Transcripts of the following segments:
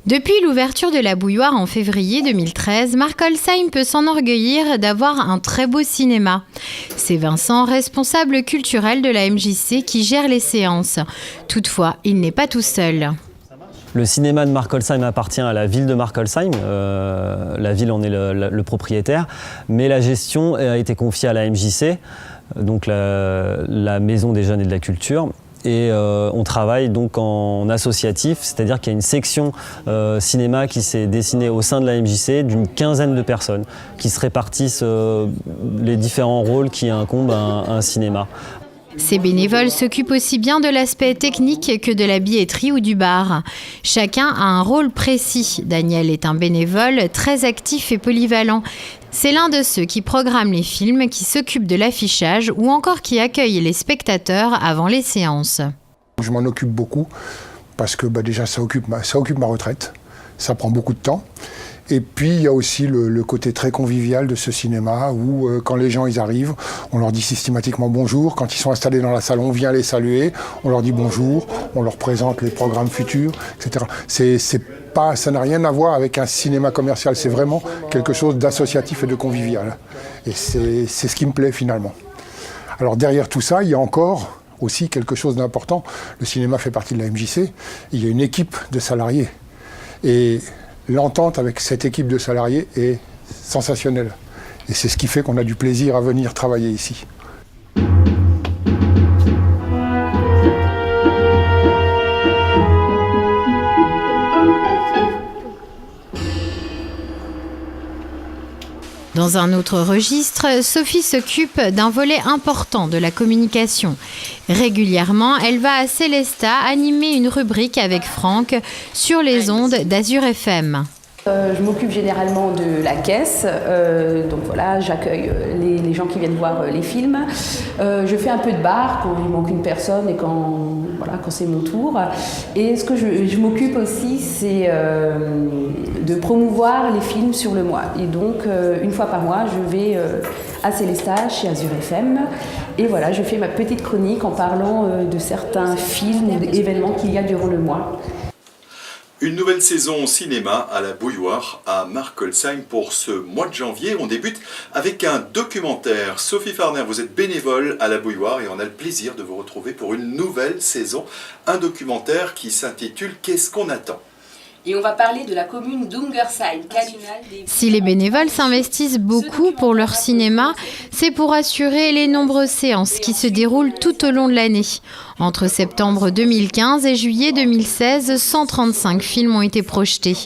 Depuis l'ouverture de la Bouilloire en février 2013, Markolsheim peut s'enorgueillir d'avoir un très beau cinéma. C'est Vincent, responsable culturel de la MJC, qui gère les séances. Toutefois, il n'est pas tout seul. Le cinéma de Markolsheim appartient à la ville de Markolsheim. La ville en est le propriétaire, mais la gestion a été confiée à la MJC, donc la Maison des Jeunes et de la Culture. Et on travaille donc en associatif, c'est-à-dire qu'il y a une section cinéma qui s'est dessinée au sein de la MJC d'une quinzaine de personnes qui se répartissent les différents rôles qui incombent à un cinéma. Ces bénévoles s'occupent aussi bien de l'aspect technique que de la billetterie ou du bar. Chacun a un rôle précis. Daniel est un bénévole très actif et polyvalent. C'est l'un de ceux qui programment les films, qui s'occupe de l'affichage ou encore qui accueille les spectateurs avant les séances. Je m'en occupe beaucoup parce que déjà ça occupe ma retraite. Ça prend beaucoup de temps. Et puis il y a aussi le côté très convivial de ce cinéma où quand les gens ils arrivent, on leur dit systématiquement bonjour. Quand ils sont installés dans la salle, on vient les saluer, on leur dit bonjour, on leur présente les programmes futurs, etc. Ça n'a rien à voir avec un cinéma commercial, c'est vraiment quelque chose d'associatif et de convivial. Et c'est ce qui me plaît finalement. Alors derrière tout ça, il y a encore aussi quelque chose d'important. Le cinéma fait partie de la MJC, il y a une équipe de salariés. Et l'entente avec cette équipe de salariés est sensationnelle. Et c'est ce qui fait qu'on a du plaisir à venir travailler ici. Dans un autre registre, Sophie s'occupe d'un volet important de la communication. Régulièrement, elle va à Célestat animer une rubrique avec Franck sur les ondes d'Azur FM. Je m'occupe généralement de la caisse, donc voilà, j'accueille les gens qui viennent voir les films. Je fais un peu de bar quand il manque une personne et quand c'est mon tour. Et ce que je m'occupe aussi, c'est de promouvoir les films sur le mois. Et donc, une fois par mois, je vais à Célestat, chez Azur FM. Et voilà, je fais ma petite chronique en parlant de certains films ou d'événements qu'il y a durant le mois. Une nouvelle saison au cinéma à la Bouilloire à Markolsheim pour ce mois de janvier. On débute avec un documentaire. Sophie Farner, vous êtes bénévole à la Bouilloire et on a le plaisir de vous retrouver pour une nouvelle saison. Un documentaire qui s'intitule « Qu'est-ce qu'on attend ?» Et on va parler de la commune d'Ungersheim. Si les bénévoles s'investissent beaucoup pour leur cinéma, c'est pour assurer les nombreuses séances qui se déroulent tout au long de l'année. Entre septembre 2015 et juillet 2016, 135 films ont été projetés.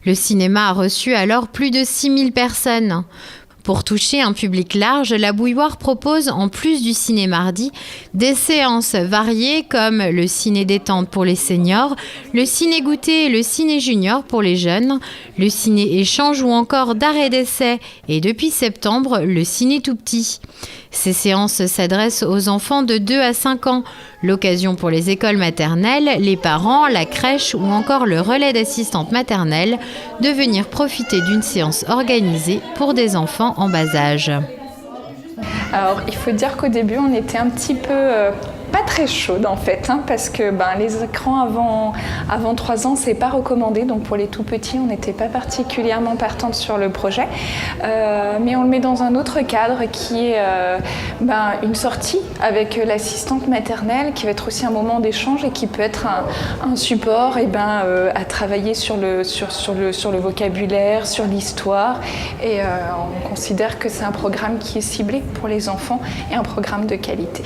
Le cinéma a reçu alors plus de 6000 personnes. Pour toucher un public large, la Bouilloire propose, en plus du ciné-mardi, des séances variées comme le ciné-détente pour les seniors, le ciné-goûter et le ciné-junior pour les jeunes, le ciné-échange ou encore d'arrêt d'essai et depuis septembre, le ciné-tout-petit. Ces séances s'adressent aux enfants de 2 à 5 ans, l'occasion pour les écoles maternelles, les parents, la crèche ou encore le relais d'assistantes maternelles de venir profiter d'une séance organisée pour des enfants en bas âge. Alors, il faut dire qu'au début, on était un petit peu pas très chaude en fait, parce que les écrans avant 3 ans, c'est pas recommandé. Donc pour les tout petits, on n'était pas particulièrement partante sur le projet. Mais on le met dans un autre cadre qui est une sortie avec l'assistante maternelle, qui va être aussi un moment d'échange et qui peut être un support à travailler sur le vocabulaire, sur l'histoire. Et on considère que c'est un programme qui est ciblé pour les enfants et un programme de qualité.